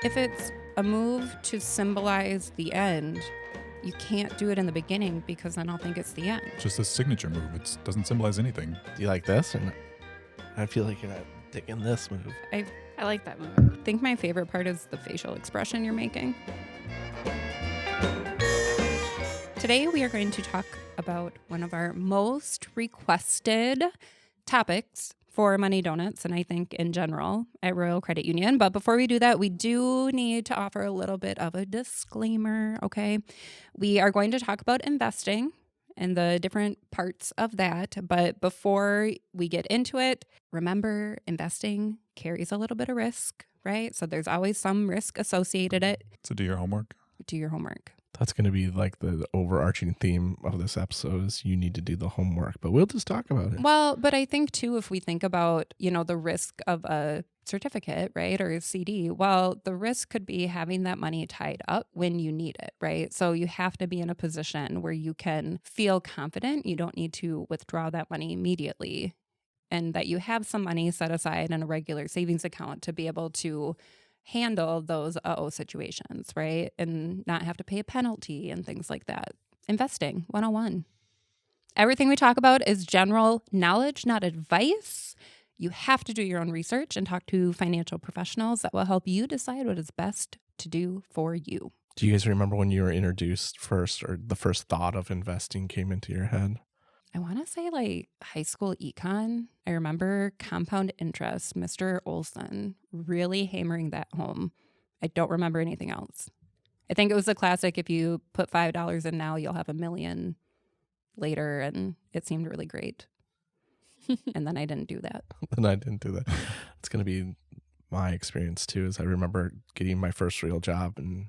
If it's a move to symbolize the end, you can't do it in the beginning because I don't think it's the end. Just a signature move. It doesn't symbolize anything. Do you like this? Or not? I feel like you're not digging this move. I like that move. I think my favorite part is the facial expression you're making. Today we are going to talk about one of our most requested topics for Money Donuts, and I think in general at Royal Credit Union. But before we do that, we do need to offer a little bit of a disclaimer, okay? We are going to talk about investing and the different parts of that. But before we get into it, remember, investing carries a little bit of risk, right? So there's always some risk associated it. So do your homework. Do your homework. That's going to be like the overarching theme of this episode is you need to do the homework, but we'll just talk about it. Well, but I think too, if we think about, the risk of a certificate, right, or a CD, well, the risk could be having that money tied up when you need it, right? So you have to be in a position where you can feel confident. You don't need to withdraw that money immediately, and that you have some money set aside in a regular savings account to be able to handle those situations, right? And not have to pay a penalty and things like that. Investing 101. Everything we talk about is general knowledge, not advice. You have to do your own research and talk to financial professionals that will help you decide what is best to do for you. Do you guys remember when you were introduced first, or the first thought of investing came into your head? I want to say like high school econ. I remember compound interest, Mr. Olson, really hammering that home. I don't remember anything else. I think it was a classic, if you put $5 in now, you'll have $1 million later, and it seemed really great. And then I didn't do that. It's going to be my experience too, is I remember getting my first real job, and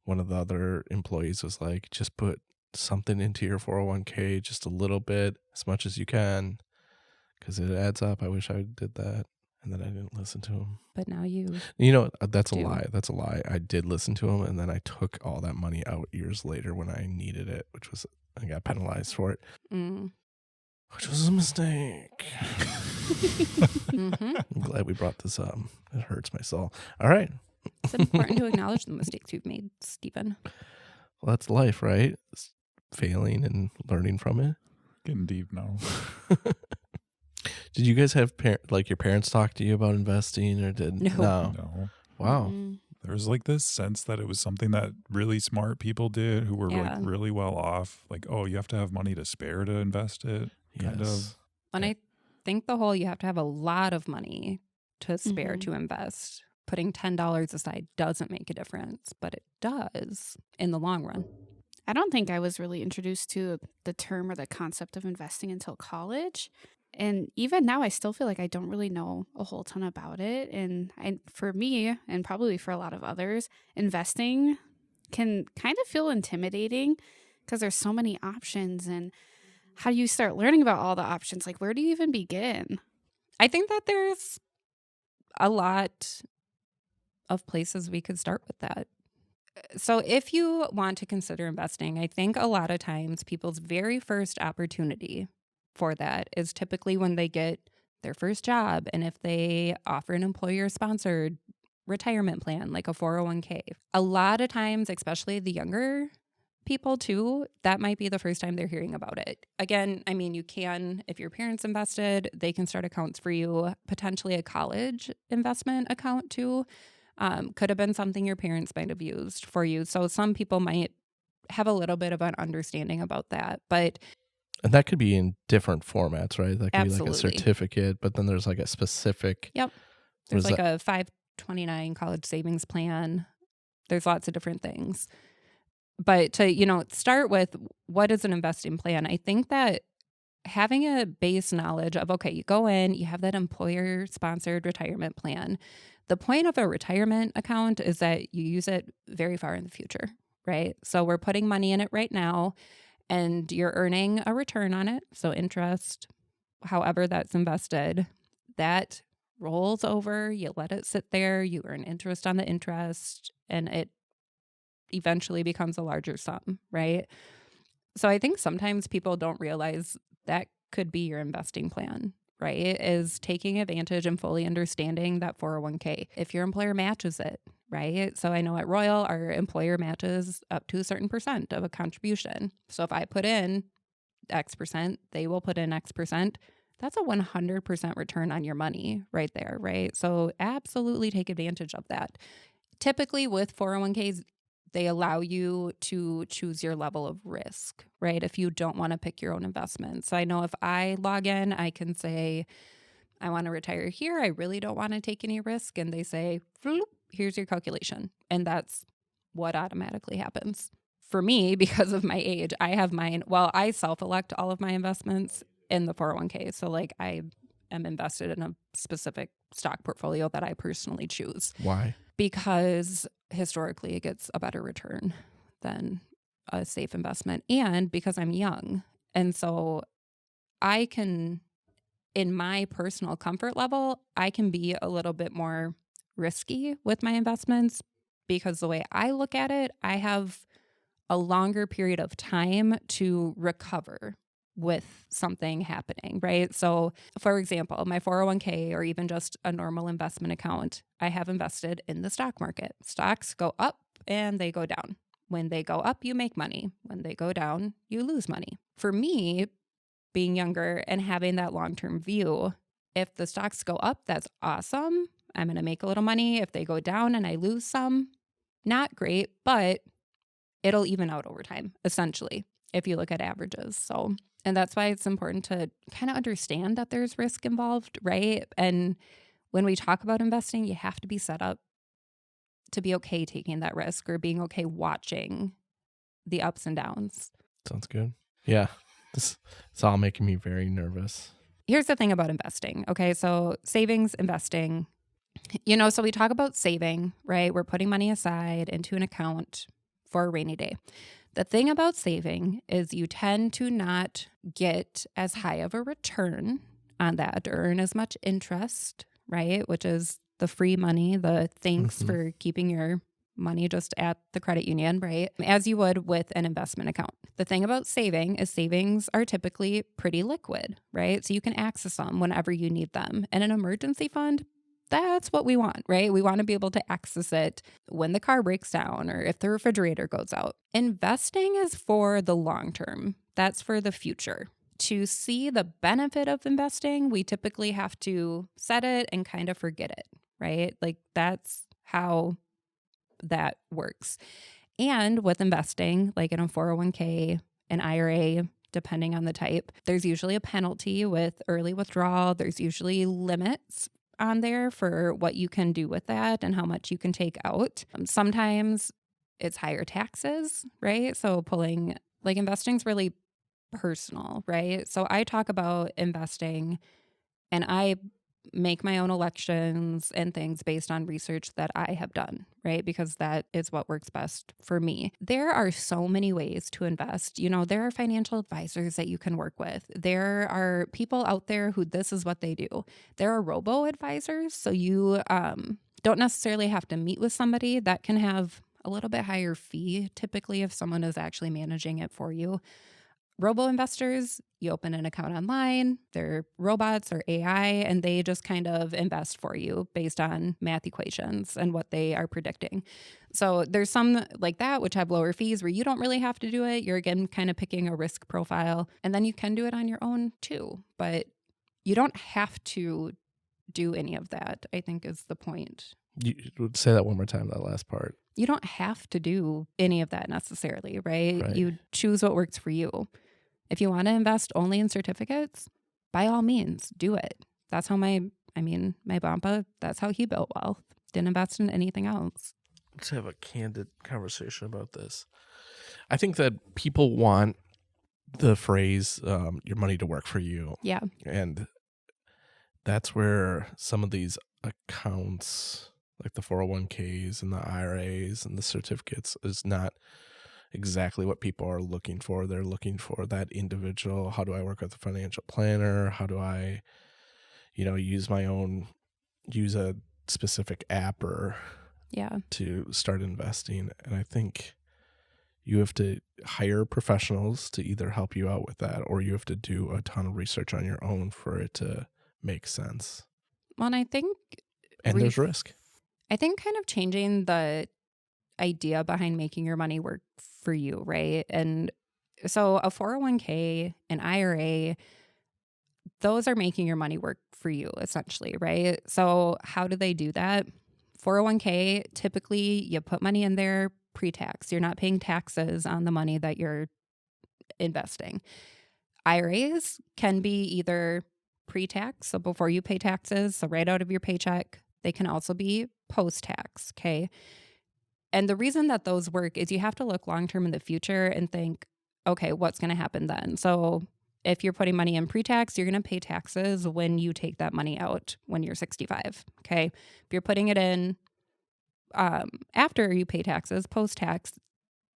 one of the other employees was like, just put something into your 401k, just a little bit, as much as you can, because it adds up. I wish I did that. And then I didn't listen to him. But now that's a lie. That's a lie. I did listen to him, and then I took all that money out years later when I needed it, I got penalized for it, which was a mistake. Mm-hmm. I'm glad we brought this up. It hurts my soul. All right. It's important to acknowledge the mistakes you've made, Stephen. Well, that's life, right? It's failing and learning from it. Getting deep now. Did you guys have your parents talk to you about investing, or did No. Wow. Mm-hmm. There was like this sense that it was something that really smart people did who were like Yeah. really well off. Like, oh, you have to have money to spare to invest it. Kind of. And I think you have to have a lot of money to spare Mm-hmm. to invest. Putting $10 aside doesn't make a difference, but it does in the long run. I don't think I was really introduced to the term or the concept of investing until college. And even now, I still feel like I don't really know a whole ton about it. And for me, and probably for a lot of others, investing can kind of feel intimidating because there's so many options. And how do you start learning about all the options? Like, where do you even begin? I think that there's a lot of places we could start with that. So if you want to consider investing, I think a lot of times people's very first opportunity for that is typically when they get their first job, and if they offer an employer-sponsored retirement plan like a 401k. A lot of times, especially the younger people too, that might be the first time they're hearing about it. Again, I mean, you can, if your parents invested, they can start accounts for you, potentially a college investment account too. Could have been something your parents might have used for you. So some people might have a little bit of an understanding about that. And that could be in different formats, right? That could Absolutely. be like a certificate, but then there's like a specific. Yep. There's like a 529 college savings plan. There's lots of different things. But to, start with, what is an investing plan? I think that having a base knowledge of, okay, you go in, you have that employer-sponsored retirement plan. The point of a retirement account is that you use it very far in the future, right? So we're putting money in it right now, and you're earning a return on it. So interest, however that's invested, that rolls over, you let it sit there, you earn interest on the interest, and it eventually becomes a larger sum, right? So I think sometimes people don't realize that could be your investing plan, right? Is taking advantage and fully understanding that 401k. If your employer matches it, right? So I know at Royal, our employer matches up to a certain percent of a contribution. So if I put in X percent, they will put in X percent. That's a 100% return on your money right there, right? So absolutely take advantage of that. Typically with 401ks, they allow you to choose your level of risk, right? If you don't want to pick your own investments. So I know if I log in, I can say, I want to retire here. I really don't want to take any risk. And they say, here's your calculation. And that's what automatically happens. For me, because of my age, I have mine. Well, I self-elect all of my investments in the 401k. So like I am invested in a specific stock portfolio that I personally choose. Why? Because historically it gets a better return than a safe investment, and because I'm young. And so I can, in my personal comfort level, I can be a little bit more risky with my investments because the way I look at it, I have a longer period of time to recover with something happening, right? So for example, my 401k or even just a normal investment account, I have invested in the stock market. Stocks go up and they go down. When they go up, you make money. When they go down, you lose money. For me, being younger and having that long-term view, if the stocks go up, that's awesome. I'm going to make a little money. If they go down and I lose some, not great, but it'll even out over time, essentially, if you look at averages. So, and that's why it's important to kind of understand that there's risk involved, right? And when we talk about investing, you have to be set up to be okay taking that risk or being okay watching the ups and downs. Sounds good. Yeah. It's all making me very nervous. Here's the thing about investing. Okay. So savings, investing, so we talk about saving, right? We're putting money aside into an account for a rainy day. The thing about saving is you tend to not get as high of a return on that or earn as much interest, right? Which is the free money, the thanks for keeping your money just at the credit union, right? As you would with an investment account. The thing about saving is savings are typically pretty liquid, right? So you can access them whenever you need them. And an emergency fund, that's what we want, right? We want to be able to access it when the car breaks down or if the refrigerator goes out. Investing is for the long term. That's for the future. To see the benefit of investing, we typically have to set it and kind of forget it, right? Like that's how that works. And with investing, like in a 401k, an IRA, depending on the type, there's usually a penalty with early withdrawal. There's usually limits on there for what you can do with that and how much you can take out. Sometimes it's higher taxes, right? So investing is really personal, right? So I talk about investing and I make my own elections and things based on research that I have done, right? Because that is what works best for me. There are so many ways to invest. There are financial advisors that you can work with. There are people out there who this is what they do. There are robo-advisors. So you don't necessarily have to meet with somebody. That can have a little bit higher fee, typically, if someone is actually managing it for you. Robo-investors, you open an account online, they're robots or AI, and they just kind of invest for you based on math equations and what they are predicting. So there's some like that, which have lower fees where you don't really have to do it. You're, again, kind of picking a risk profile, and then you can do it on your own too. But you don't have to do any of that, I think is the point. You would say that one more time, that last part. You don't have to do any of that necessarily, right? You choose what works for you. If you want to invest only in certificates, by all means, do it. That's how my Bampa, that's how he built wealth. Didn't invest in anything else. Let's have a candid conversation about this. I think that people want the phrase, your money to work for you. Yeah. And that's where some of these accounts, like the 401ks and the IRAs and the certificates, is not exactly what people are looking for. They're looking for that individual. How do I work with a financial planner? How do I, use a specific app or to start investing? And I think you have to hire professionals to either help you out with that, or you have to do a ton of research on your own for it to make sense. Well, and I think there's risk. I think kind of changing the idea behind making your money work for you, right? And so a 401k, an IRA, those are making your money work for you essentially, right? So how do they do that? 401k, typically you put money in there pre-tax. You're not paying taxes on the money that you're investing. IRAs can be either pre-tax, so before you pay taxes, so right out of your paycheck. They can also be post-tax, okay? And the reason that those work is you have to look long-term in the future and think, okay, what's going to happen then? So if you're putting money in pre-tax, you're going to pay taxes when you take that money out when you're 65, okay? If you're putting it in after you pay taxes, post-tax,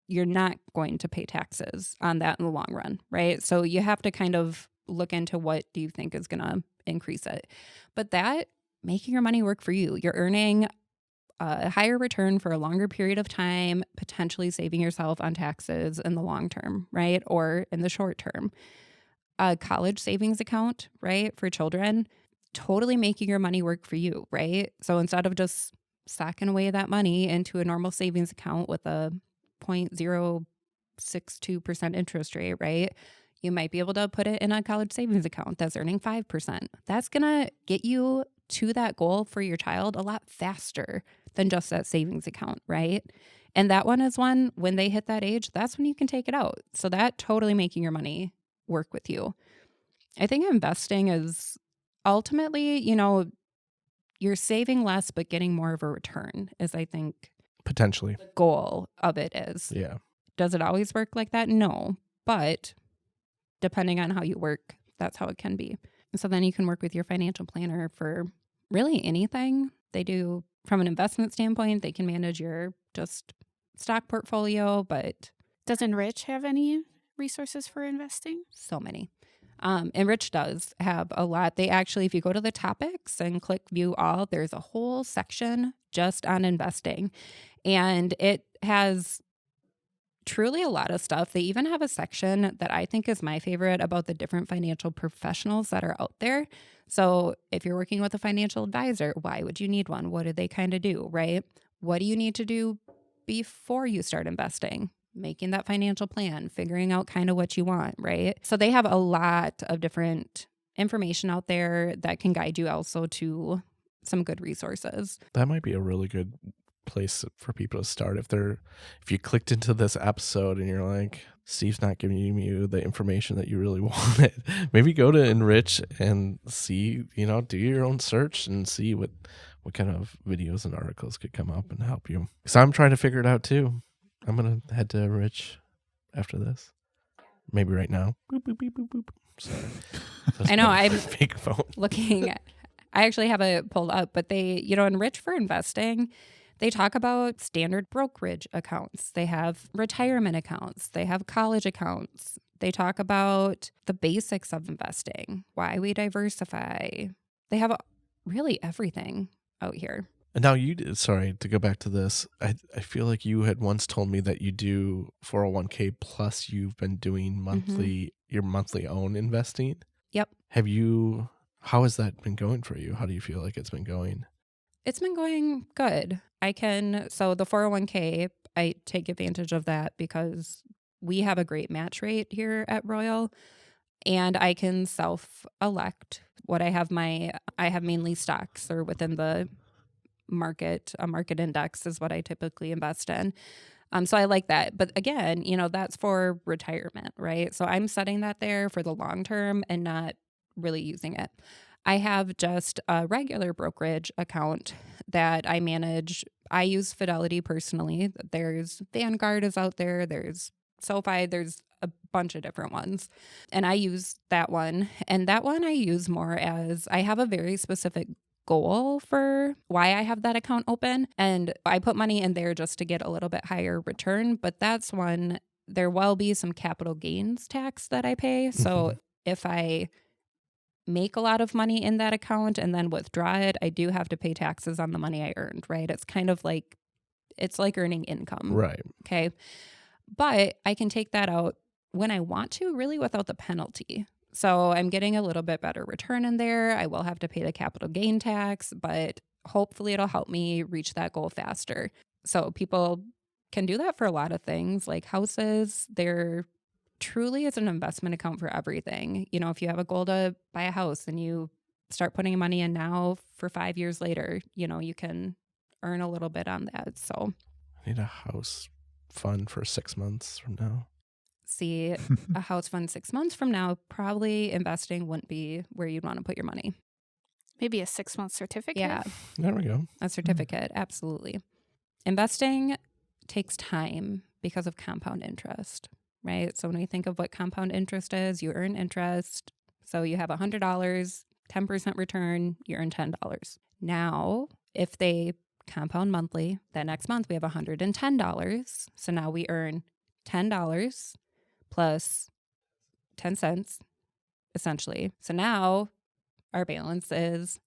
you're not going to pay taxes on that in the long run, right? So you have to kind of look into what do you think is going to increase it. But that, making your money work for you, you're earning a higher return for a longer period of time, potentially saving yourself on taxes in the long term, right? Or in the short term. A college savings account, right, for children, totally making your money work for you, right? So instead of just socking away that money into a normal savings account with a 0.062% interest rate, right? You might be able to put it in a college savings account that's earning 5%. That's going to get you to that goal for your child a lot faster than just that savings account, right? And that one is one, when they hit that age, that's when you can take it out. So that totally making your money work with you. I think investing is ultimately, you're saving less but getting more of a return is, I think, Potentially. the goal of it is. Yeah. Does it always work like that? No. But depending on how you work, that's how it can be. So then you can work with your financial planner for really anything. They do, from an investment standpoint, they can manage your just stock portfolio, but Does Enrich have any resources for investing? so many. Enrich does have a lot. They actually, if you go to the topics and click view all, there's a whole section just on investing. And it has truly a lot of stuff. They even have a section that I think is my favorite about the different financial professionals that are out there. So if you're working with a financial advisor, why would you need one? What do they kind of do, right? What do you need to do before you start investing? Making that financial plan, figuring out kind of what you want, right? So they have a lot of different information out there that can guide you also to some good resources. That might be a really good place for people to start. If you clicked into this episode and you're like, Steve's not giving you the information that you really wanted, maybe go to Enrich and see, do your own search and see what kind of videos and articles could come up and help you. So I'm trying to figure it out too. I'm going to head to Enrich after this. Maybe right now. Boop, boop, boop, boop, boop. Sorry. I know, I'm fake phone. looking at, I actually have it pulled up, but they, Enrich for investing, they talk about standard brokerage accounts. They have retirement accounts. They have college accounts. They talk about the basics of investing, why we diversify. They have really everything out here. And now sorry, to go back to this, I feel like you had once told me that you do 401k plus you've been doing your monthly own investing. Yep. How has that been going for you? How do you feel like it's been going? It's been going good. So the 401k, I take advantage of that because we have a great match rate here at Royal, and I can self-elect what I have mainly stocks or within the market. A market index is what I typically invest in. So I like that. But again, that's for retirement, right? So I'm setting that there for the long term and not really using it. I have just a regular brokerage account that I manage. I use Fidelity personally. There's Vanguard is out there. There's SoFi. There's a bunch of different ones. And I use that one. And that one I use more as I have a very specific goal for why I have that account open. And I put money in there just to get a little bit higher return. But that's one, there will be some capital gains tax that I pay. So if I make a lot of money in that account and then withdraw it, I do have to pay taxes on the money I earned, right? It's kind of like, it's like earning income. Right. Okay. But I can take that out when I want to, really without the penalty. So I'm getting a little bit better return in there. I will have to pay the capital gain tax, but hopefully it'll help me reach that goal faster. So people can do that for a lot of things, like houses. There truly is an investment account for everything. You know, if you have a goal to buy a house and you start putting money in now for 5 years later, you know, you can earn a little bit on that. So I need a house fund for 6 months from now. see, a house fund 6 months from now, probably investing wouldn't be where you'd want to put your money. Maybe a 6-month certificate. Yeah, There we go. a certificate. Absolutely. Investing takes time because of compound interest, right? So when we think of what compound interest is, you earn interest. So you have $100, 10% return, you earn $10. Now, if they compound monthly, that next month we have $110. So now we earn $10 plus 10 cents, essentially. So now our balance is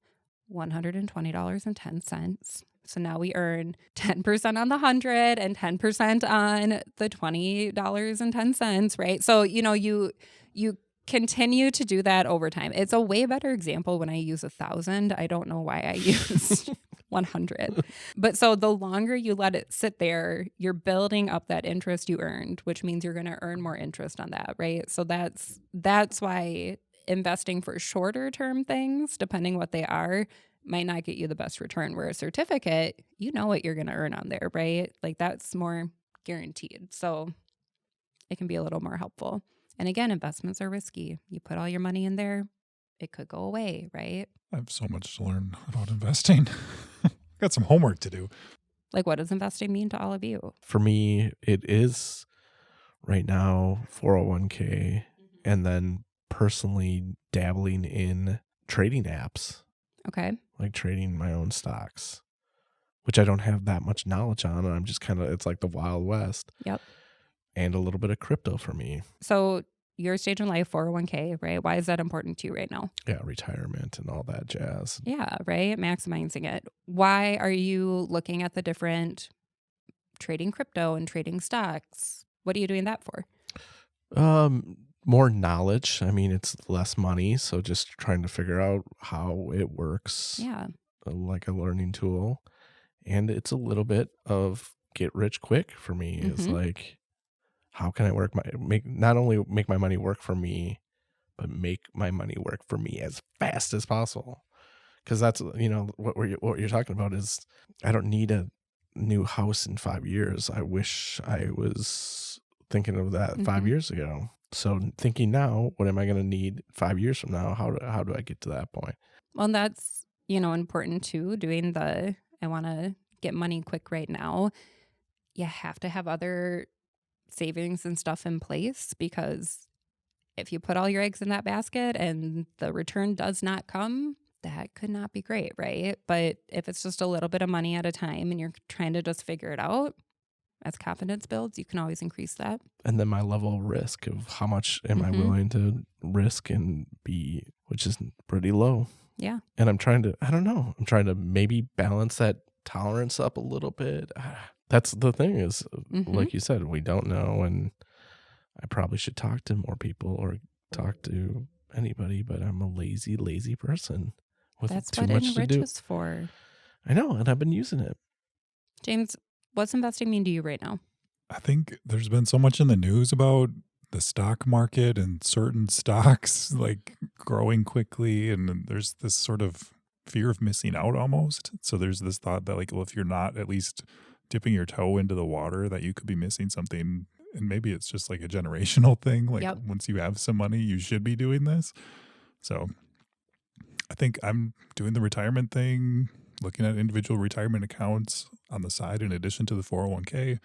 $120.10. So now we earn 10% on the 100 and 10% on the $20.10, right? So, you know, you continue to do that over time. It's a way better example when I use 1,000. I don't know why I used 100. But so the longer you let it sit there, you're building up that interest you earned, which means you're going to earn more interest on that, right? So that's why investing for shorter term things, depending what they are, might not get you the best return. Where a certificate, you know what you're going to earn on there, right? Like that's more guaranteed. So it can be a little more helpful. And again, investments are risky. You put all your money in there, it could go away, right? I have so much to learn about investing. Got some homework to do. Like, what does investing mean to all of you? For me, it is right now 401k and then personally dabbling in trading apps, Okay. like trading my own stocks, which I don't have that much knowledge on. And I'm just kind of, it's like the Wild West. Yep. And a little bit of crypto for me. So your stage in life, 401k, right? Why is that important to you right now? Yeah, retirement and all that jazz. Yeah, right? Maximizing it. Why are you looking at the different trading crypto and trading stocks? What are you doing that for? More knowledge. I mean, it's less money, so just trying to figure out how it works. Yeah. Like a learning tool. And it's a little bit of get rich quick for me. It's like, how can I not only make my money work for me, but make my money work for me as fast as possible? Because that's, you know, what you're talking about is I don't need a new house in 5 years. I wish I was thinking of that 5 years ago. So thinking now, what am I going to need 5 years from now? How do I get to that point? Well, that's, you know, important too, doing I want to get money quick right now. You have to have other savings and stuff in place, because if you put all your eggs in that basket and the return does not come, that could not be great, right? But if it's just a little bit of money at a time and you're trying to just figure it out, as confidence builds, you can always increase that. And then my level of risk of how much am I willing to risk and be, which is pretty low. Yeah. And I'm trying to maybe balance that tolerance up a little bit. That's the thing is, like you said, we don't know. And I probably should talk to more people or talk to anybody, but I'm a lazy person with That's too what much to Enrich do. is for. I know, and I've been using it. James, what's investing mean to you right now? I think there's been so much in the news about the stock market and certain stocks like growing quickly. And there's this sort of fear of missing out almost. So there's this thought that like, well, if you're not at least dipping your toe into the water, that you could be missing something. And maybe it's just like a generational thing. Like once you have some money, you should be doing this. So I think I'm doing the retirement thing, looking at individual retirement accounts on the side in addition to the 401k.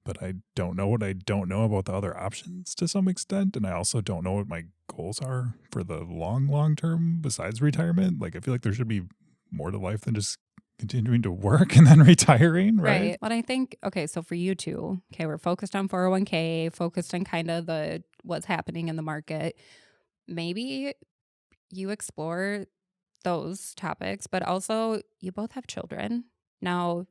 But I don't know what I don't know about the other options to some extent. And I also don't know what my goals are for the long term besides retirement. Like, I feel like there should be more to life than just continuing to work and then retiring, right? But I think, okay, so for you two, okay, we're focused on 401k, focused on kind of what's happening in the market. Maybe you explore those topics, but also you both have children. Now,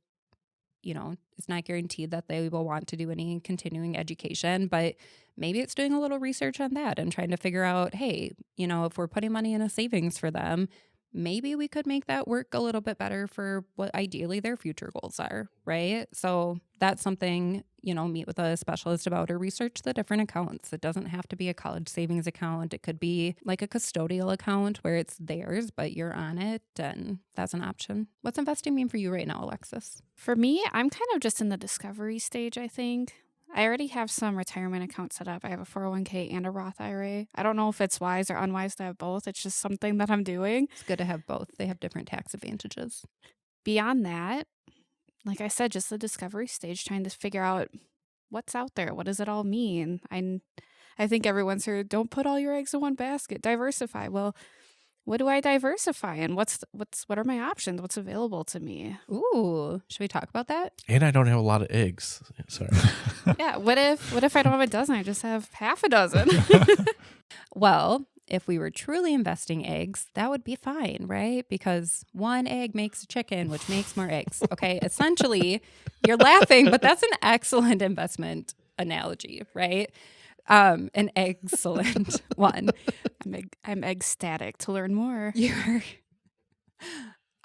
you know, it's not guaranteed that they will want to do any continuing education, but maybe it's doing a little research on that and trying to figure out, hey, you know, if we're putting money in a savings for them, maybe we could make that work a little bit better for what ideally their future goals are, right? So that's something, meet with a specialist about or research the different accounts. It doesn't have to be a college savings account. It could be like a custodial account where it's theirs, but you're on it, and that's an option. What's investing mean for you right now, Alexis? For me, I'm kind of just in the discovery stage, I think. I already have some retirement accounts set up. I have a 401k and a Roth IRA. I don't know if it's wise or unwise to have both. It's just something that I'm doing. It's good to have both. They have different tax advantages. Beyond that, like I said, just the discovery stage, trying to figure out what's out there. What does it all mean? I think everyone's heard, don't put all your eggs in one basket. Diversify. Well, what do I diversify, and what are my options? What's available to me? Ooh, should we talk about that? And I don't have a lot of eggs. Sorry. Yeah. What if I don't have a dozen? I just have half a dozen. Well, if we were truly investing eggs, that would be fine, right? Because one egg makes a chicken, which makes more eggs. Okay. Essentially, you're laughing, but that's an excellent investment analogy, right? An excellent one. I'm ecstatic to learn more.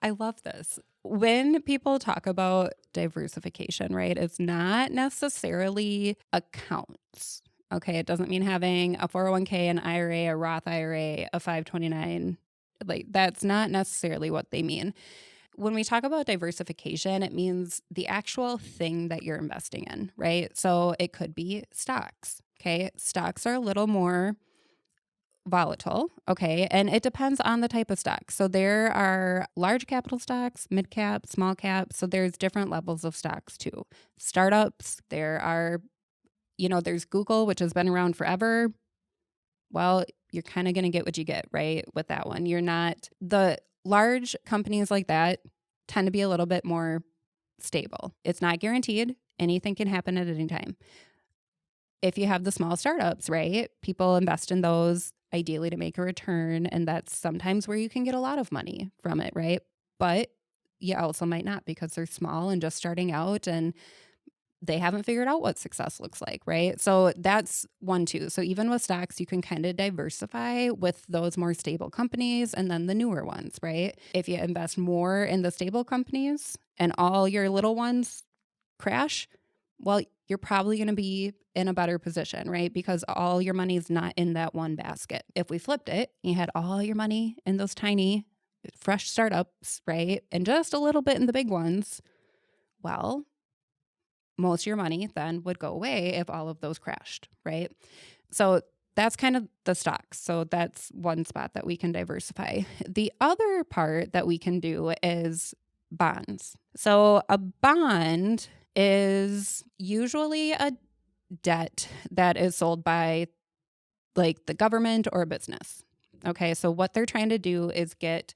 I love this. When people talk about diversification, right, it's not necessarily accounts. Okay, it doesn't mean having a 401k, an IRA, a Roth IRA, a 529. Like, that's not necessarily what they mean. When we talk about diversification, it means the actual thing that you're investing in, right? So it could be stocks. Okay, stocks are a little more volatile, okay, and it depends on the type of stock. So there are large capital stocks, mid cap, small cap. So there's different levels of stocks too. Startups, there are, there's Google, which has been around forever. Well, you're kind of going to get what you get, right, with that one. You're not, the large companies like that tend to be a little bit more stable. It's not guaranteed. Anything can happen at any time. If you have the small startups, right, people invest in those ideally to make a return. And that's sometimes where you can get a lot of money from it, right? But you also might not, because they're small and just starting out and they haven't figured out what success looks like, right? So that's one too. So even with stocks, you can kind of diversify with those more stable companies and then the newer ones, right? If you invest more in the stable companies and all your little ones crash, well, you're probably going to be in a better position, right? Because all your money is not in that one basket. If we flipped it, you had all your money in those tiny, fresh startups, right? And just a little bit in the big ones. Well, most of your money then would go away if all of those crashed, right? So that's kind of the stocks. So that's one spot that we can diversify. The other part that we can do is bonds. So a bond is usually a debt that is sold by like the government or a business. Okay, so what they're trying to do is get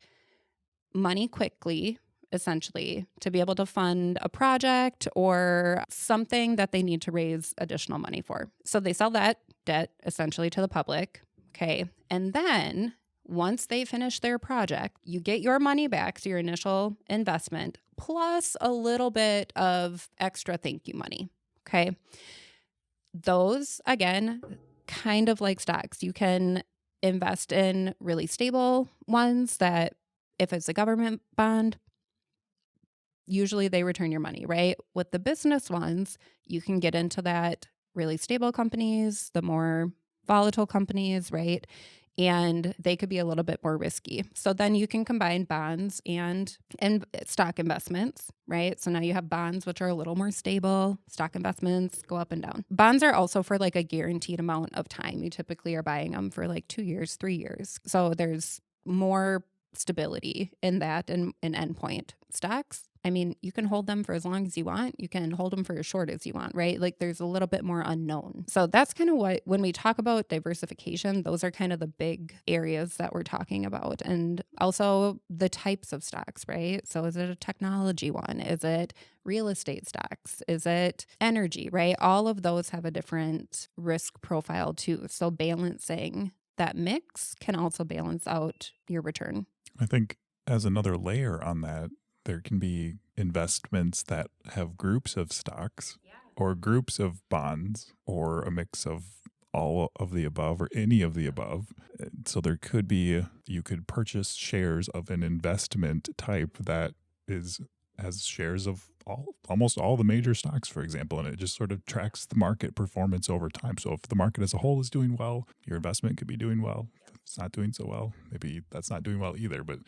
money quickly, essentially, to be able to fund a project or something that they need to raise additional money for. So they sell that debt essentially to the public. Okay, and then once they finish their project, you get your money back, so your initial investment, plus a little bit of extra thank you money. Okay. Those, again, kind of like stocks. You can invest in really stable ones that if it's a government bond, usually they return your money, right? With the business ones, you can get into that really stable companies, the more volatile companies, right? And they could be a little bit more risky. So then you can combine bonds and stock investments, right? So now you have bonds, which are a little more stable. Stock investments go up and down. Bonds are also for like a guaranteed amount of time. You typically are buying them for like 2 years, 3 years. So there's more stability in that and an endpoint. Stocks, I mean, you can hold them for as long as you want. You can hold them for as short as you want, right? Like there's a little bit more unknown. So that's kind of what, when we talk about diversification, those are kind of the big areas that we're talking about. And also the types of stocks, right? So is it a technology one? Is it real estate stocks? Is it energy, right? All of those have a different risk profile too. So balancing that mix can also balance out your return. I think as another layer on that, there can be investments that have groups of stocks or groups of bonds or a mix of all of the above or any of the above. So there could be, you could purchase shares of an investment type that has shares of almost all the major stocks, for example, and it just sort of tracks the market performance over time. So if the market as a whole is doing well, your investment could be doing well. If it's not doing so well, maybe that's not doing well either. But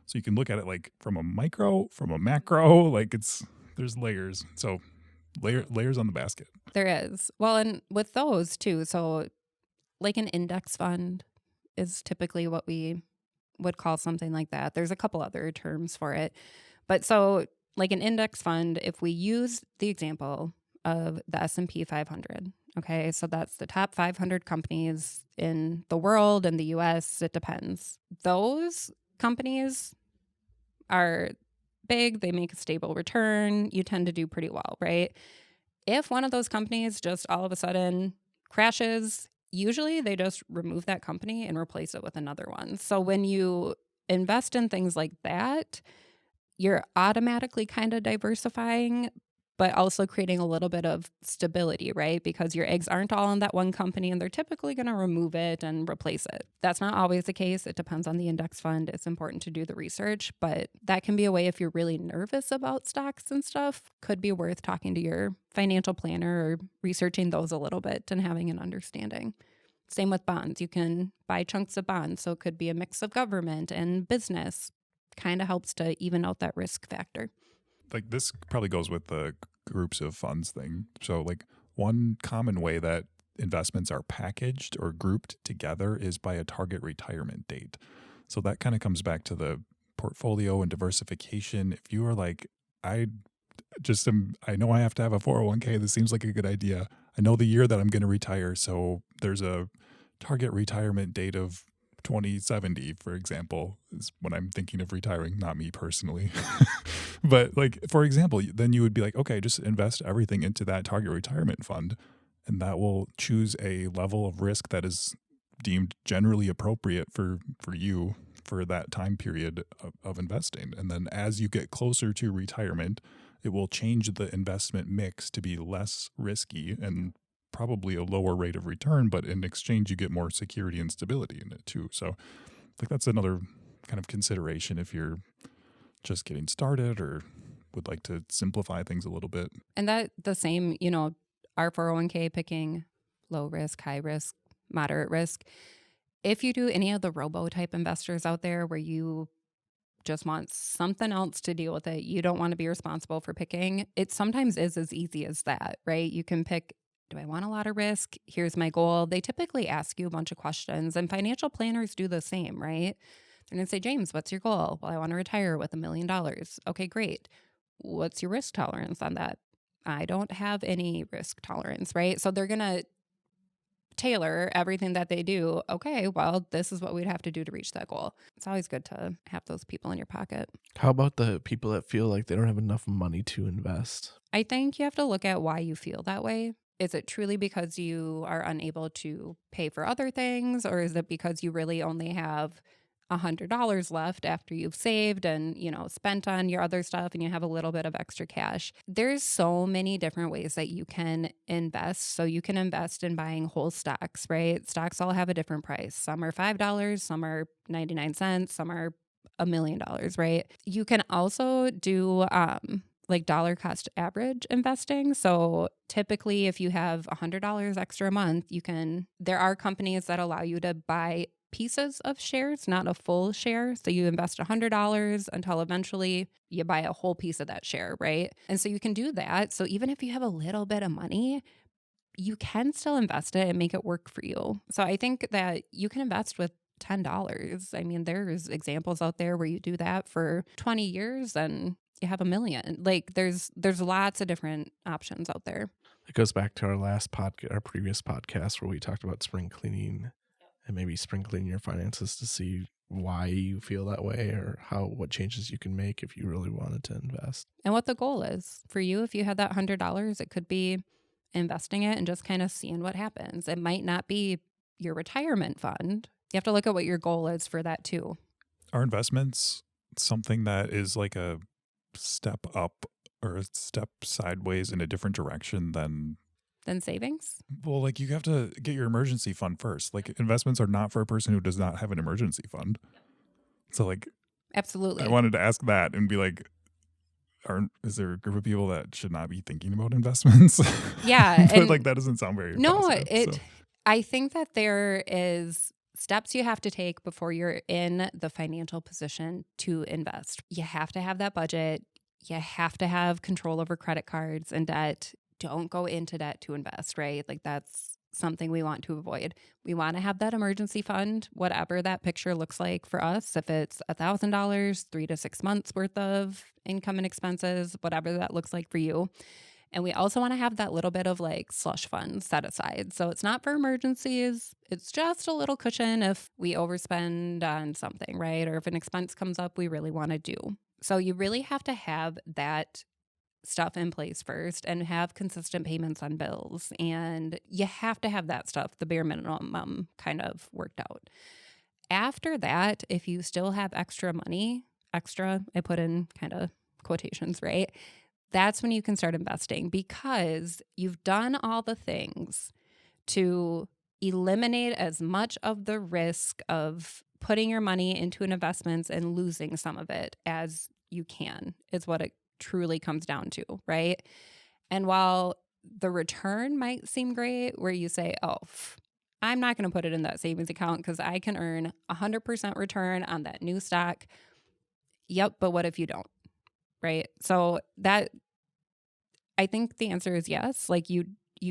so you can look at it like from a micro, from a macro, like there's layers. So layers on the basket. There is. Well, and with those too, so like an index fund is typically what we would call something like that. There's a couple other terms for it. But so like an index fund, if we use the example of the S&P 500, okay, so that's the top 500 companies in the world and the US, it depends. Those companies are big, they make a stable return, you tend to do pretty well, right? If one of those companies just all of a sudden crashes, usually they just remove that company and replace it with another one. So when you invest in things like that, you're automatically kind of diversifying, but also creating a little bit of stability, right? Because your eggs aren't all in that one company and they're typically going to remove it and replace it. That's not always the case. It depends on the index fund. It's important to do the research, but that can be a way if you're really nervous about stocks and stuff, could be worth talking to your financial planner or researching those a little bit and having an understanding. Same with bonds. You can buy chunks of bonds. So it could be a mix of government and business. Kind of helps to even out that risk factor. Like this probably goes with the groups of funds thing. So like one common way that investments are packaged or grouped together is by a target retirement date. So that kind of comes back to the portfolio and diversification. If you are like, I know I have to have a 401k. This seems like a good idea. I know the year that I'm going to retire. So there's a target retirement date of 2070, for example, is when I'm thinking of retiring, not me personally. But like, for example, then you would be like, okay, just invest everything into that target retirement fund. And that will choose a level of risk that is deemed generally appropriate for you for that time period of investing. And then as you get closer to retirement, it will change the investment mix to be less risky and probably a lower rate of return, but in exchange you get more security and stability in it too. So like that's another kind of consideration if you're just getting started or would like to simplify things a little bit. And that the same, our 401k picking low risk, high risk, moderate risk. If you do any of the robo type investors out there where you just want something else to deal with it, you don't want to be responsible for picking, it sometimes is as easy as that, right? You can pick, do I want a lot of risk? Here's my goal. They typically ask you a bunch of questions, and financial planners do the same, right? They're going to say, James, what's your goal? Well, I want to retire with $1 million. Okay, great. What's your risk tolerance on that? I don't have any risk tolerance, right? So they're going to tailor everything that they do. Okay, well, this is what we'd have to do to reach that goal. It's always good to have those people in your pocket. How about the people that feel like they don't have enough money to invest? I think you have to look at why you feel that way. Is it truly because you are unable to pay for other things, or is it because you really only have $100 left after you've saved and, spent on your other stuff and you have a little bit of extra cash? There's so many different ways that you can invest. So you can invest in buying whole stocks, right? Stocks all have a different price. Some are $5, some are 99 cents, some are $1 million, right? You can also do, like dollar cost average investing. So typically if you have $100 extra a month, there are companies that allow you to buy pieces of shares, not a full share. So you invest $100 until eventually you buy a whole piece of that share, right? And so you can do that. So even if you have a little bit of money, you can still invest it and make it work for you. So I think that you can invest with $10. I mean, there's examples out there where you do that for 20 years and you have $1 million. Like there's lots of different options out there. It goes back to our previous podcast where we talked about spring cleaning and maybe spring cleaning your finances to see why you feel that way or what changes you can make if you really wanted to invest. And what the goal is for you. If you had that $100, it could be investing it and just kind of seeing what happens. It might not be your retirement fund. You have to look at what your goal is for that too. Are investments something that is like a step up or a step sideways in a different direction than than savings. Well, like you have to get your emergency fund first. Like investments are not for a person who does not have an emergency fund. So like, Absolutely. I wanted to ask that and be like, is there a group of people that should not be thinking about investments? Yeah. But like that doesn't sound very positive, so. I think that there is steps you have to take before you're in the financial position to invest. You have to have that budget. You have to have control over credit cards and debt. Don't go into debt to invest, right? Like that's something we want to avoid. We want to have that emergency fund, whatever that picture looks like for us. If it's $1,000, 3 to 6 months worth of income and expenses, whatever that looks like for you. And we also want to have that little bit of like slush fund set aside. So it's not for emergencies. It's just a little cushion if we overspend on something, right? Or if an expense comes up we really want to do. So you really have to have that stuff in place first and have consistent payments on bills. And you have to have that stuff, the bare minimum kind of worked out. After that, if you still have extra money, I put in kind of quotations, right? That's when you can start investing because you've done all the things to eliminate as much of the risk of putting your money into an investment and losing some of it as you can, is what it truly comes down to, right? And while the return might seem great, where you say, oh, I'm not going to put it in that savings account because I can earn 100% return on that new stock. Yep, but what if you don't? Right? So that, I think the answer is yes. Like you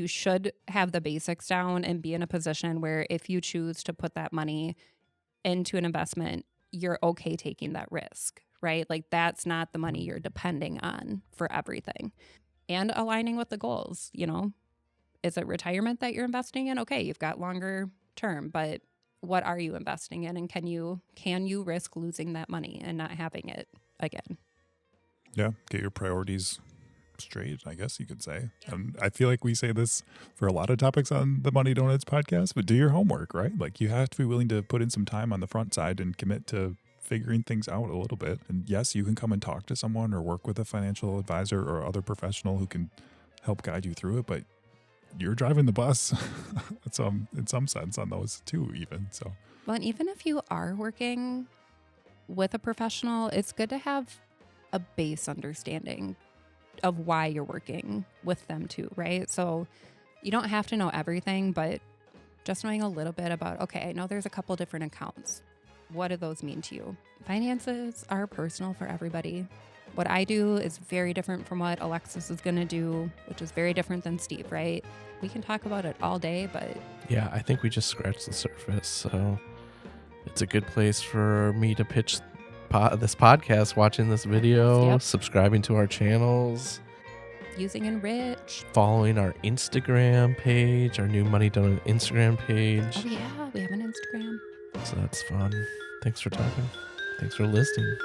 should have the basics down and be in a position where if you choose to put that money into an investment, you're okay taking that risk, right? Like that's not the money you're depending on for everything. And aligning with the goals, you know, is it retirement that you're investing in? Okay, you've got longer term, but what are you investing in? And can you risk losing that money and not having it again? Yeah, get your priorities straight, I guess you could say. And I feel like we say this for a lot of topics on the Money Donuts podcast, but do your homework, right? Like you have to be willing to put in some time on the front side and commit to figuring things out a little bit. And yes, you can come and talk to someone or work with a financial advisor or other professional who can help guide you through it, but you're driving the bus in some sense on those too, even. So, well, and even if you are working with a professional, it's good to have a base understanding of why you're working with them too, right? So you don't have to know everything, but just knowing a little bit about, okay, I know there's a couple different accounts. What do those mean to you? Finances are personal for everybody. What I do is very different from what Alexis is going to do, which is very different than Steve, right? We can talk about it all day, but... Yeah, I think we just scratched the surface. So it's a good place for me to pitch this podcast, watching this video, subscribing to our channels, using Enrich, following our Instagram page, our new Money Donut Instagram page. Oh yeah, we have an Instagram. So that's fun. Thanks for talking. Thanks for listening.